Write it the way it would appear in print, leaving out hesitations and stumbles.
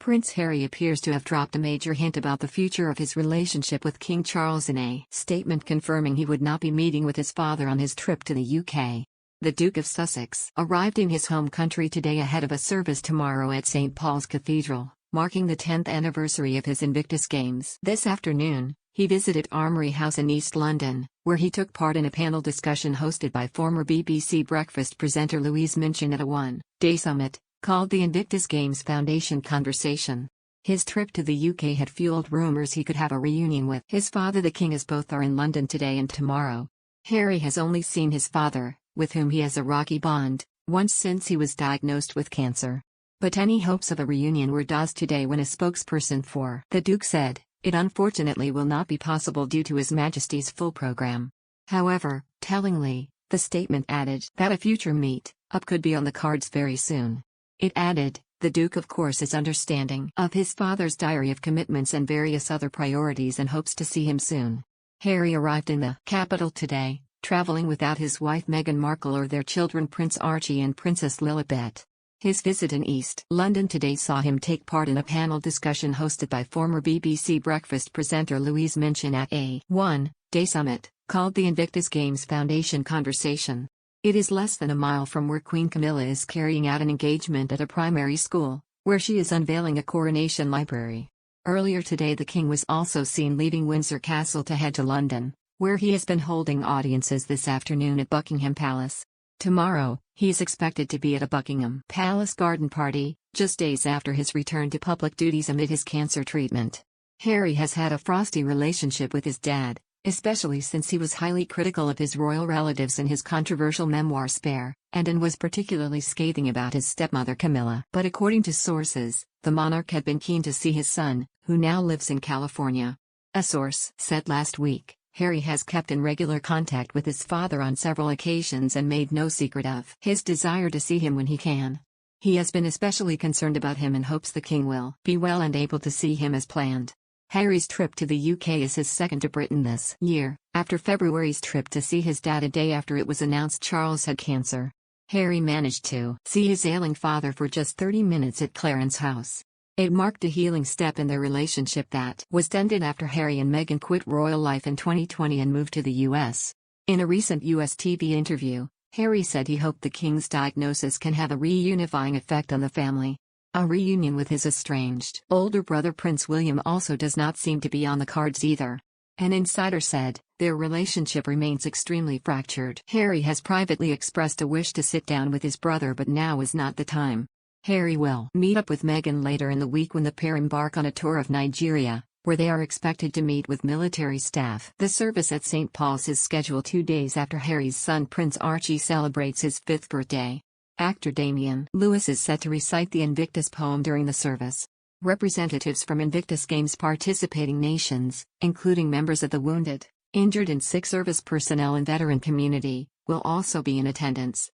Prince Harry appears to have dropped a major hint about the future of his relationship with King Charles in a statement confirming he would not be meeting with his father on his trip to the UK. The Duke of Sussex arrived in his home country today ahead of a service tomorrow at St. Paul's Cathedral, marking the 10th anniversary of his Invictus Games. This afternoon, he visited Armoury House in East London, where he took part in a panel discussion hosted by former BBC Breakfast presenter Louise Minchin at a one-day summit called the Invictus Games Foundation Conversation. His trip to the UK had fueled rumours he could have a reunion with his father the King, as both are in London today and tomorrow. Harry has only seen his father, with whom he has a rocky bond, once since he was diagnosed with cancer. But any hopes of a reunion were dazed today when a spokesperson for the Duke said, "It unfortunately will not be possible due to His Majesty's full programme." However, tellingly, the statement added that a future meet-up could be on the cards very soon. It added, "The Duke of course is understanding of his father's diary of commitments and various other priorities and hopes to see him soon." Harry arrived in the capital today, travelling without his wife Meghan Markle or their children Prince Archie and Princess Lilibet. His visit in East London today saw him take part in a panel discussion hosted by former BBC Breakfast presenter Louise Minchin at a one-day summit called the Invictus Games Foundation Conversation. It is less than a mile from where Queen Camilla is carrying out an engagement at a primary school, where she is unveiling a coronation library. Earlier today the King was also seen leaving Windsor Castle to head to London, where he has been holding audiences this afternoon at Buckingham Palace. Tomorrow, he is expected to be at a Buckingham Palace garden party, just days after his return to public duties amid his cancer treatment. Harry has had a frosty relationship with his dad, especially since he was highly critical of his royal relatives in his controversial memoir Spare, and was particularly scathing about his stepmother Camilla. But according to sources, the monarch had been keen to see his son, who now lives in California. A source said last week, Harry has kept in regular contact with his father on several occasions and made no secret of his desire to see him when he can. He has been especially concerned about him and hopes the King will be well and able to see him as planned. Harry's trip to the UK is his second to Britain this year, after February's trip to see his dad a day after it was announced Charles had cancer. Harry managed to see his ailing father for just 30 minutes at Clarence House. It marked a healing step in their relationship that was dented after Harry and Meghan quit royal life in 2020 and moved to the US. In a recent US TV interview, Harry said he hoped the King's diagnosis can have a reunifying effect on the family. A reunion with his estranged older brother Prince William also does not seem to be on the cards either. An insider said, their relationship remains extremely fractured. Harry has privately expressed a wish to sit down with his brother, but now is not the time. Harry will meet up with Meghan later in the week when the pair embark on a tour of Nigeria, where they are expected to meet with military staff. The service at St. Paul's is scheduled 2 days after Harry's son Prince Archie celebrates his 5th birthday. Actor Damian Lewis is set to recite the Invictus poem during the service. Representatives from Invictus Games participating nations, including members of the wounded, injured and sick service personnel and veteran community, will also be in attendance.